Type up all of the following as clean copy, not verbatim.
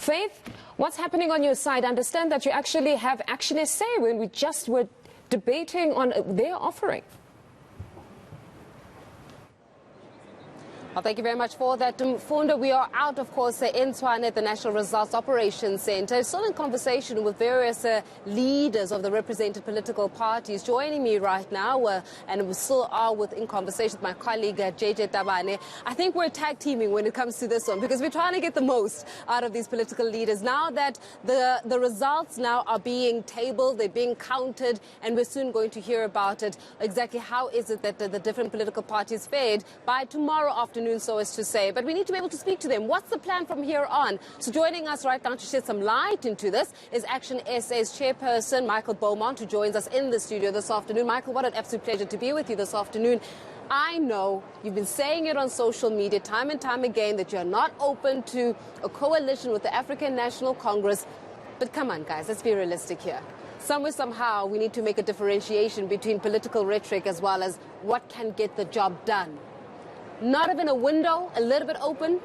Faith, what's happening on your side? I understand that you actually have Action SA when we just were debating on their offering. Well, thank you very much for that, Funda. We are out, of course, in Tshwane at the National Results Operations Centre. Still in conversation with various leaders of the represented political parties. Joining me right now, and we still are in conversation with my colleague, JJ Tabane. I think we're tag teaming when it comes to this one, because we're trying to get the most out of these political leaders. Now that the results now are being tabled, they're being counted, and we're soon going to hear about it. Exactly how is it that the different political parties fared by tomorrow afternoon, so as to say. But we need to be able to speak to them. What's the plan from here on? So joining us right now to shed some light into this is Action SA's chairperson, Michael Beaumont, who joins us in the studio this afternoon. Michael, what an absolute pleasure to be with you this afternoon. I know you've been saying it on social media time and time again that you're not open to a coalition with the African National Congress. But come on, guys, let's be realistic here. Somewhere, somehow, we need to make a differentiation between political rhetoric as well as what can get the job done. Not even a window, a little bit open?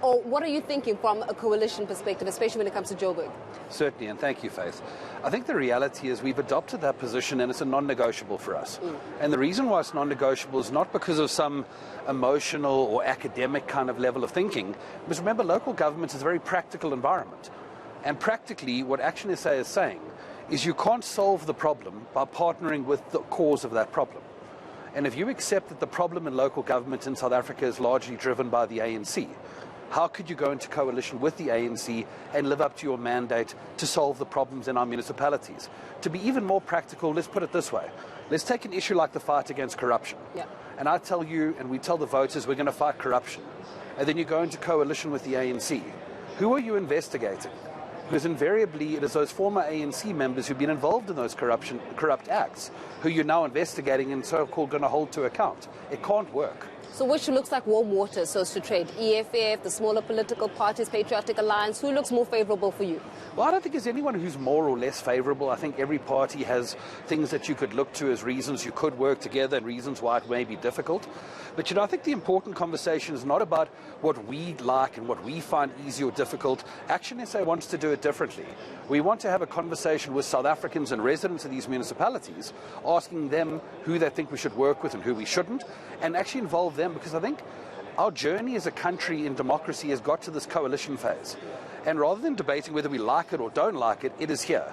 Or what are you thinking from a coalition perspective, especially when it comes to Joburg? Certainly, and thank you, Faith. I think the reality is we've adopted that position and it's a non-negotiable for us. And the reason why it's non-negotiable is not because of some emotional or academic kind of level of thinking, because remember, local government is a very practical environment. And practically, what Action SA is saying is you can't solve the problem by partnering with the cause of that problem. And if you accept that the problem in local government in South Africa is largely driven by the ANC, how could you go into coalition with the ANC and live up to your mandate to solve the problems in our municipalities? To be even more practical, let's put it this way. Let's take an issue like the fight against corruption. Yeah. And I tell you, and we tell the voters, we're going to fight corruption. And then you go into coalition with the ANC. Who are you investigating? Because invariably it is those former ANC members who've been involved in those corrupt acts who you're now investigating and so-called going to hold to account. It can't work. So which looks like warm water, so as to trade? EFF, the smaller political parties, Patriotic Alliance, who looks more favourable for you? Well, I don't think there's anyone who's more or less favourable. I think every party has things that you could look to as reasons you could work together and reasons why it may be difficult. But, you know, I think the important conversation is not about what we like and what we find easy or difficult. Action SA wants to do it differently. We want to have a conversation with South Africans and residents of these municipalities, asking them who they think we should work with and who we shouldn't, and actually involve them, because I think our journey as a country in democracy has got to this coalition phase. And rather than debating whether we like it or don't like it, it is here.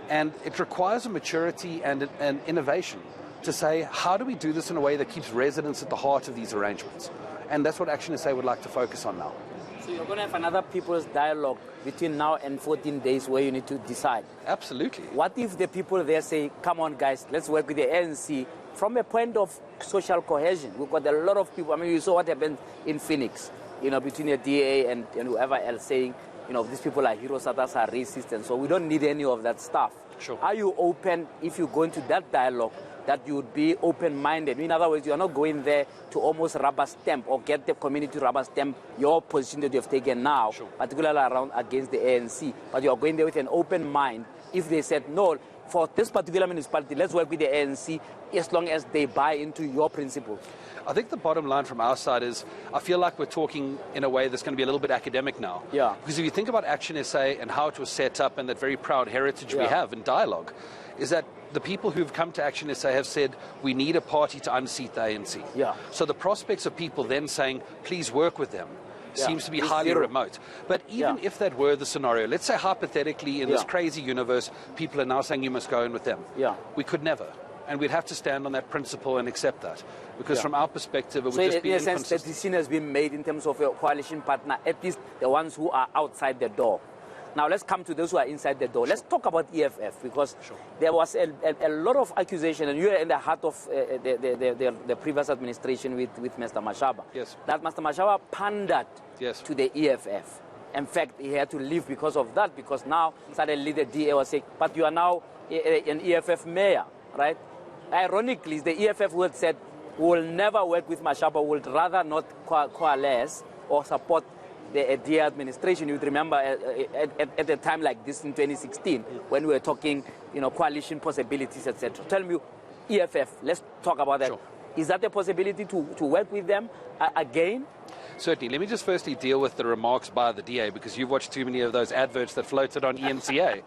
And it requires a maturity and an innovation to say, how do we do this in a way that keeps residents at the heart of these arrangements? And that's what Action SA would like to focus on now. So you're going to have another people's dialogue between now and 14 days where you need to decide? Absolutely. What if the people there say, come on guys, let's work with the ANC from a point of social cohesion? We've got a lot of people, I mean, you saw what happened in Phoenix, you know, between the DA and whoever else saying, you know, these people are heroes, others are racist, and so we don't need any of that stuff. Sure. Are you open, if you go into that dialogue, that you would be open-minded? In other words, you are not going there to almost rubber stamp or get the community to rubber stamp your position that you have taken now, sure, particularly around against the ANC, but you are going there with an open mind. If they said, no, for this particular municipality, let's work with the ANC as long as they buy into your principles. I think the bottom line from our side is, I feel like we're talking in a way that's going to be a little bit academic now. Yeah. Because if you think about Action SA and how it was set up and that very proud heritage we have in dialogue, is that the people who've come to Action SA have said, we need a party to unseat the ANC. Yeah. So the prospects of people then saying, please work with them, seems to be highly remote. But even if that were the scenario, let's say hypothetically in this crazy universe, people are now saying you must go in with them. Yeah. We could never. And we'd have to stand on that principle and accept that. Because from our perspective, it would just be inconsistent. So in a sense, the decision has been made in terms of a coalition partner, at least the ones who are outside the door. Now let's come to those who are inside the door. Let's talk about EFF, because there was a lot of accusation, and you are in the heart of the previous administration with Mr. Mashaba. Yes. That Mr. Mashaba pandered to the EFF. In fact, he had to leave because of that, because now suddenly the DA was saying, but you are now an EFF mayor, right? Ironically, the EFF would said, we will never work with Mashaba, we would rather not coalesce or support the DA administration. You would remember at a time like this in 2016, when we were talking, you know, coalition possibilities, etc. Tell me, EFF, let's talk about that. Sure. Is that a possibility to work with them again? Certainly. Let me just firstly deal with the remarks by the DA, because you've watched too many of those adverts that floated on eNCA.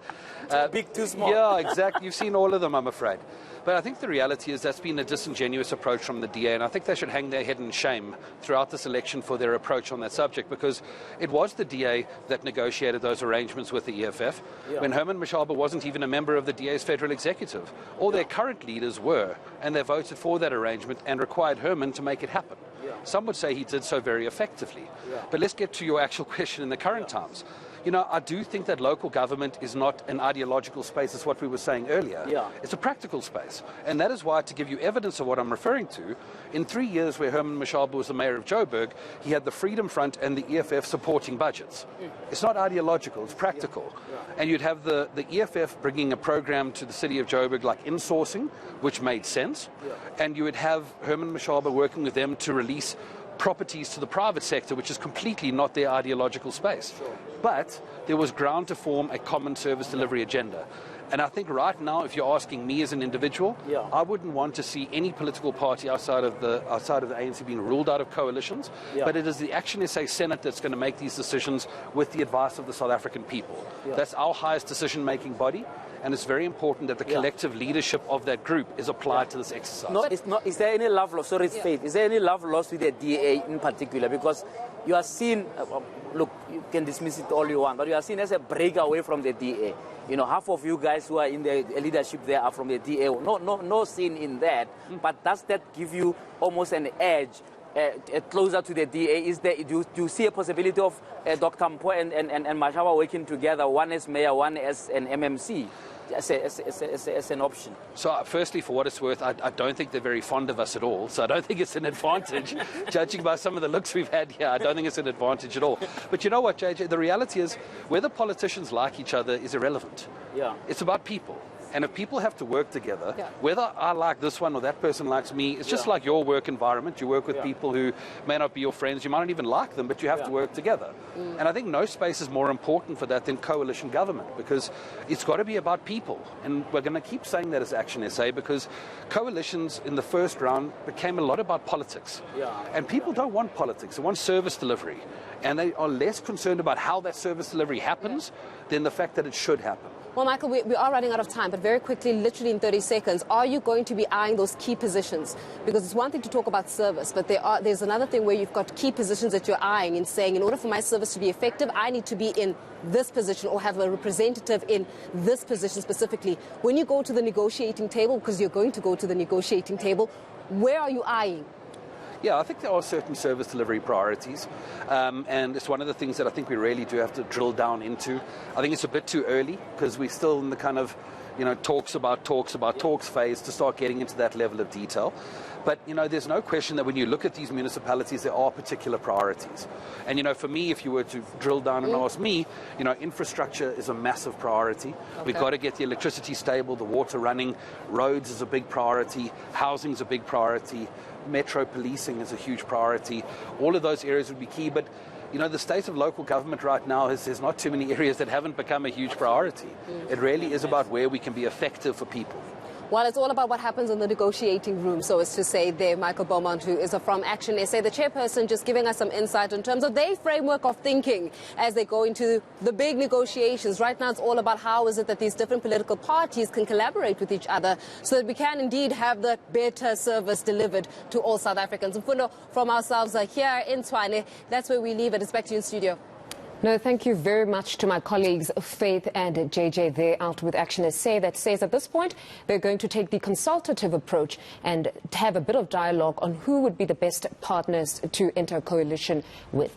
Too big, too small. Yeah, exactly. You've seen all of them, I'm afraid. But I think the reality is that's been a disingenuous approach from the DA, and I think they should hang their head in shame throughout this election for their approach on that subject, because it was the DA that negotiated those arrangements with the EFF when Herman Mashaba wasn't even a member of the DA's federal executive. All their current leaders were, and they voted for that arrangement and required Herman to make it happen. Some would say he did so very effectively. But let's get to your actual question in the current times. You know, I do think that local government is not an ideological space, as what we were saying earlier. It's a practical space. And that is why, to give you evidence of what I'm referring to, in 3 years where Herman Mashaba was the mayor of Joburg, he had the Freedom Front and the EFF supporting budgets. It's not ideological, it's practical. And you'd have the EFF bringing a program to the city of Joburg like insourcing, which made sense. And you would have Herman Mashaba working with them to release properties to the private sector, which is completely not their ideological space. But there was ground to form a common service delivery agenda. And I think right now, if you're asking me as an individual, I wouldn't want to see any political party outside of the ANC being ruled out of coalitions. But it is the Action SA Senate that's going to make these decisions with the advice of the South African people. That's our highest decision-making body. And it's very important that the collective leadership of that group is applied to this exercise. No, it's not. Is there any love lost? Sorry, it's Faith. Is there any love lost with the DA in particular? Because you are seen, look, you can dismiss it all you want, but you are seen as a breakaway from the DA. You know, half of you guys who are in the leadership there are from the DA. No sin in that. But does that give you almost an edge closer to the DA? Do you see a possibility of Dr. Mpo and Mashaba working together, one as mayor, one as an MMC? As an option? So firstly, for what it's worth, I don't think they're very fond of us at all. So I don't think it's an advantage. Judging by some of the looks we've had here, I don't think it's an advantage at all. But you know what, JJ? The reality is whether politicians like each other is irrelevant. It's about people. And if people have to work together, whether I like this one or that person likes me, it's just like your work environment. You work with people who may not be your friends. You might not even like them, but you have to work together. And I think no space is more important for that than coalition government, because it's got to be about people. And we're going to keep saying that as Action SA, because coalitions in the first round became a lot about politics. And people don't want politics. They want service delivery. And they are less concerned about how that service delivery happens than the fact that it should happen. Well, Michael, we are running out of time, but very quickly, literally in 30 seconds, are you going to be eyeing those key positions? Because it's one thing to talk about service, but there's another thing where you've got key positions that you're eyeing and saying, in order for my service to be effective, I need to be in this position or have a representative in this position specifically. When you go to the negotiating table, because you're going to go to the negotiating table, where are you eyeing? Yeah, I think there are certain service delivery priorities, and it's one of the things that I think we really do have to drill down into. I think it's a bit too early because we're still in the kind of, talks about talks phase to start getting into that level of detail. But, there's no question that when you look at these municipalities, there are particular priorities. And, for me, if you were to drill down and ask me, infrastructure is a massive priority. We've got to get the electricity stable, the water running, roads is a big priority, housing is a big priority, metro policing is a huge priority. All of those areas would be key. But, the state of local government right now there's not too many areas that haven't become a huge priority. It really is about where we can be effective for people. Well, it's all about what happens in the negotiating room, so as to say there, Michael Beaumont, who is from Action SA, the chairperson, just giving us some insight in terms of their framework of thinking as they go into the big negotiations. Right now, it's all about how is it that these different political parties can collaborate with each other so that we can indeed have the better service delivered to all South Africans. And from ourselves here in Tshwane, that's where we leave it. It's back to you in studio. No, thank you very much to my colleagues Faith and JJ there out with Action SA that says at this point they're going to take the consultative approach and have a bit of dialogue on who would be the best partners to enter a coalition with.